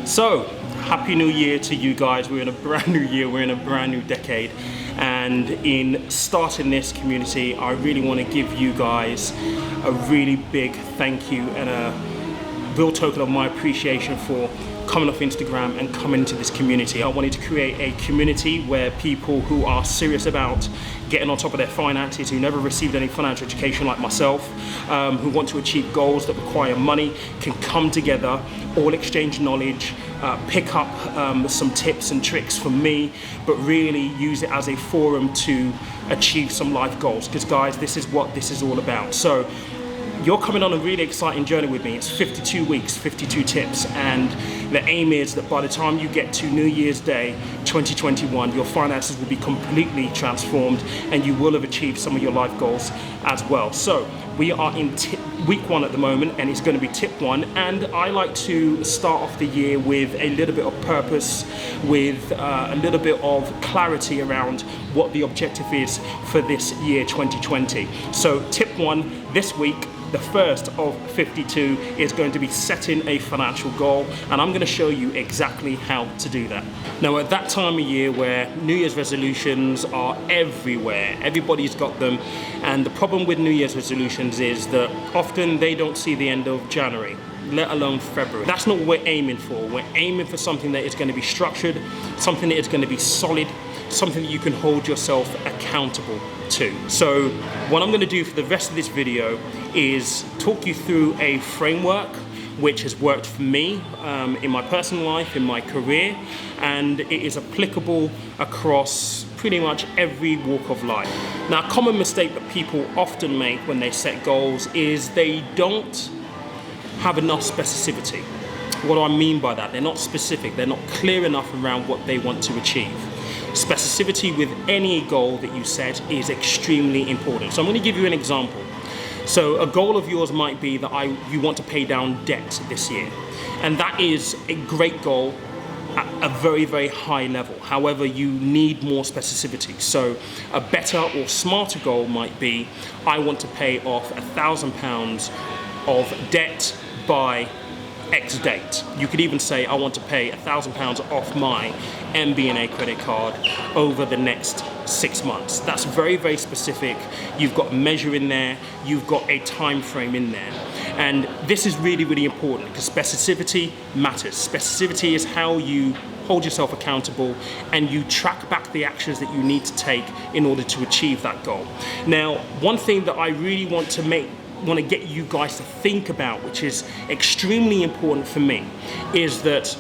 So, Happy New Year to you guys. We're in a brand new year, we're in a brand new decade. And in starting this community, I really want to give you guys a really big thank you and a real token of my appreciation for coming off Instagram and coming into this community. I wanted to create a community where people who are serious about getting on top of their finances, who never received any financial education like myself, who want to achieve goals that require money, can come together, all exchange knowledge, pick up some tips and tricks from me, but really use it as a forum to achieve some life goals. Because guys, this is what this is all about. So you're coming on a really exciting journey with me. It's 52 weeks, 52 tips, and the aim is that by the time you get to New Year's Day 2021, your finances will be completely transformed and you will have achieved some of your life goals as well. So we are in week 1 at the moment, and it's going to be tip 1, and I like to start off the year with a little bit of purpose, with a little bit of clarity around what the objective is for this year 2020. So tip 1 this week, the first of 52, is going to be setting a financial goal, and I'm going to show you exactly how to do that. Now, at that time of year where New Year's resolutions are everywhere, everybody's got them, and the problem with New Year's resolutions is that often they don't see the end of January, let alone February. That's not what we're aiming for. We're aiming for something that is going to be structured, something that is going to be solid, something that you can hold yourself accountable to. So what I'm going to do for the rest of this video is talk you through a framework which has worked for me in my personal life, in my career, and it is applicable across pretty much every walk of life. Now, a common mistake that people often make when they set goals is they don't have enough specificity. What do I mean by that? They're not specific, they're not clear enough around what they want to achieve. Specificity with any goal that you set is extremely important. So I'm going to give you an example. So a goal of yours might be that you want to pay down debt this year. And that is a great goal at a very, very high level. However, you need more specificity. So a better or smarter goal might be, I want to pay off £1,000 of debt by X date. You could even say, I want to pay £1,000 off my MBNA credit card over the next 6 months. That's very, very specific. You've got a measure in there, you've got a time frame in there. And this is really, really important because specificity matters. Specificity is how you hold yourself accountable and you track back the actions that you need to take in order to achieve that goal. Now, one thing that I really want to get you guys to think about, which is extremely important for me, is that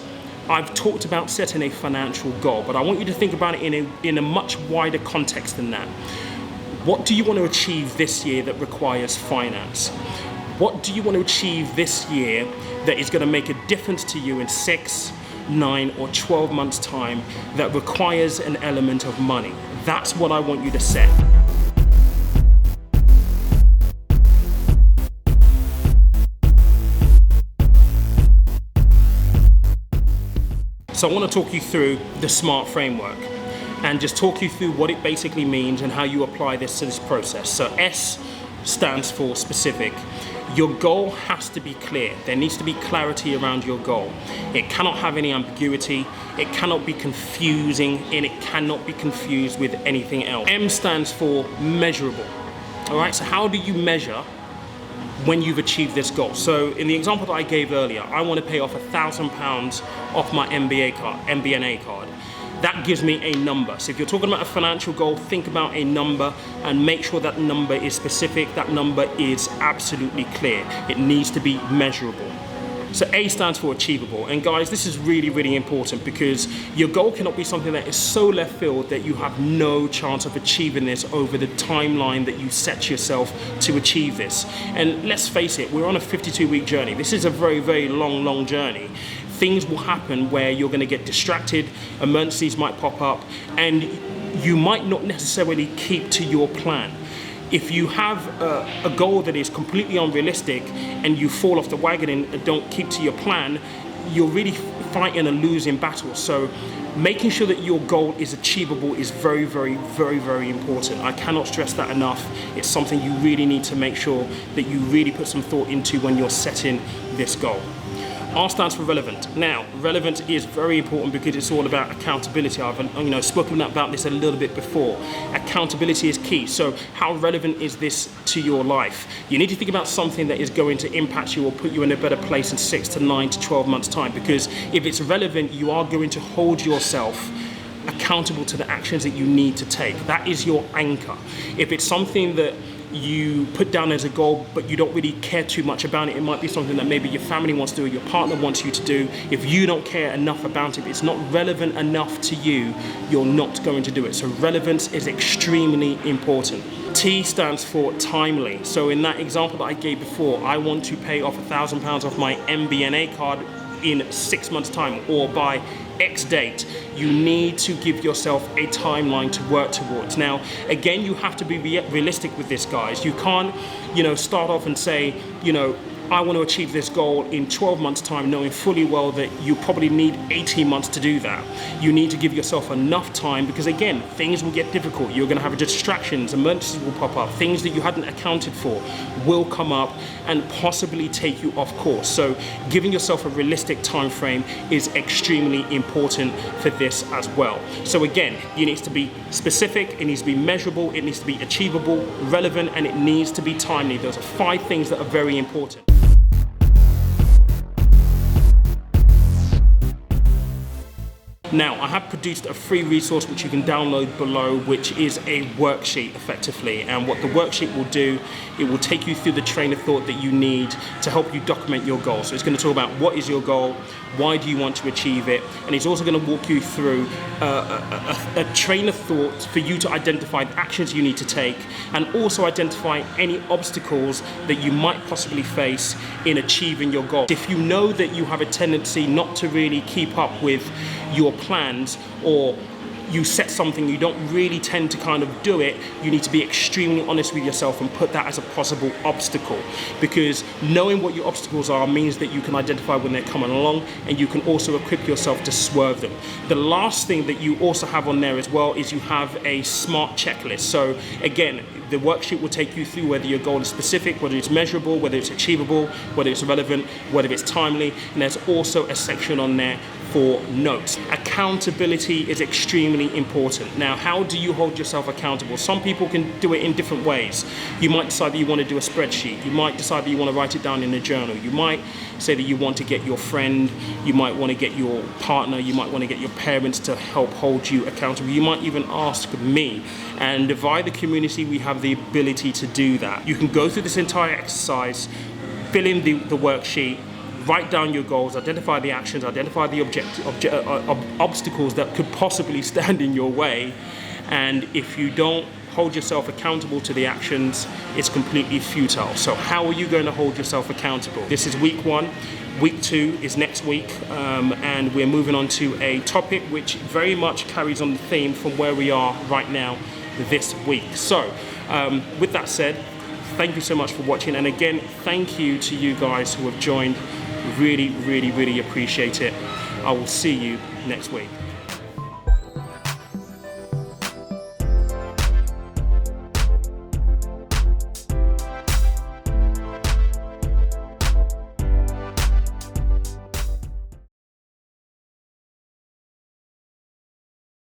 I've talked about setting a financial goal, but I want you to think about it in a much wider context than that. What do you want to achieve this year that requires finance? What do you want to achieve this year that is going to make a difference to you in 6, 9, or 12 months' time that requires an element of money? That's what I want you to set. So I want to talk you through the SMART framework and just talk you through what it basically means and how you apply this to this process. So S stands for specific. Your goal has to be clear. There needs to be clarity around your goal. It cannot have any ambiguity. It cannot be confusing, and it cannot be confused with anything else. M stands for measurable. All right, so how do you measure when you've achieved this goal? So in the example that I gave earlier, I want to pay off £1,000 off my MBNA card. That gives me a number. So if you're talking about a financial goal, think about a number and make sure that number is specific, that number is absolutely clear. It needs to be measurable. So A stands for achievable. And guys, this is really, really important because your goal cannot be something that is so left field that you have no chance of achieving this over the timeline that you set yourself to achieve this. And let's face it, we're on a 52-week journey. This is a very, very long, long journey. Things will happen where you're going to get distracted, emergencies might pop up, and you might not necessarily keep to your plan. If you have a goal that is completely unrealistic and you fall off the wagon and don't keep to your plan, you're really fighting a losing battle. So making sure that your goal is achievable is very, very, very, very important. I cannot stress that enough. It's something you really need to make sure that you really put some thought into when you're setting this goal. R stands for relevant. Now, relevant is very important because it's all about accountability. I've spoken about this a little bit before. Accountability is key. So how relevant is this to your life? You need to think about something that is going to impact you or put you in a better place in 6 to 9 to 12 months time, because if it's relevant, you are going to hold yourself accountable to the actions that you need to take. That is your anchor. If it's something that you put down as a goal but you don't really care too much about it, it might be something that maybe your family wants to do or your partner wants you to do. If you don't care enough about it, it's not relevant enough to you, you're not going to do it. So relevance is extremely important. T stands for timely. So in that example that I gave before, I want to pay off £1,000 off my MBNA card in 6 months time or by X date. You need to give yourself a timeline to work towards. Now, again, you have to be realistic with this, guys. You can't, start off and say, I want to achieve this goal in 12 months time, knowing fully well that you probably need 18 months to do that. You need to give yourself enough time because, again, things will get difficult. You're going to have distractions, emergencies will pop up, things that you hadn't accounted for will come up and possibly take you off course. So giving yourself a realistic time frame is extremely important for this as well. So again, it needs to be specific, it needs to be measurable, it needs to be achievable, relevant, and it needs to be timely. Those are 5 things that are very important. Now, I have produced a free resource which you can download below, which is a worksheet effectively. And what the worksheet will do, it will take you through the train of thought that you need to help you document your goal. So it's going to talk about what is your goal, why do you want to achieve it, and it's also going to walk you through a train of thought for you to identify the actions you need to take and also identify any obstacles that you might possibly face in achieving your goal. If you know that you have a tendency not to really keep up with your plans, or you set something, you don't really tend to kind of do it, you need to be extremely honest with yourself and put that as a possible obstacle, because knowing what your obstacles are means that you can identify when they're coming along and you can also equip yourself to swerve them. The last thing that you also have on there as well is you have a SMART checklist. So again, the worksheet will take you through whether your goal is specific, whether it's measurable, whether it's achievable, whether it's relevant, whether it's timely, and there's also a section on there for notes. Accountability is extremely important. Now, how do you hold yourself accountable? Some people can do it in different ways. You might decide that you want to do a spreadsheet. You might decide that you want to write it down in a journal. You might say that you want to get your friend, you might want to get your partner, you might want to get your parents to help hold you accountable. You might even ask me. And via the community, we have the ability to do that. You can go through this entire exercise, fill in the worksheet, write down your goals, identify the actions, identify the obstacles that could possibly stand in your way. And if you don't hold yourself accountable to the actions, it's completely futile. So how are you going to hold yourself accountable? This is week 1. Week 2 is next week, and we're moving on to a topic which very much carries on the theme from where we are right now this week. So with that said, thank you so much for watching, and again, thank you to you guys who have joined. Really, really, really appreciate it. I will see you next week.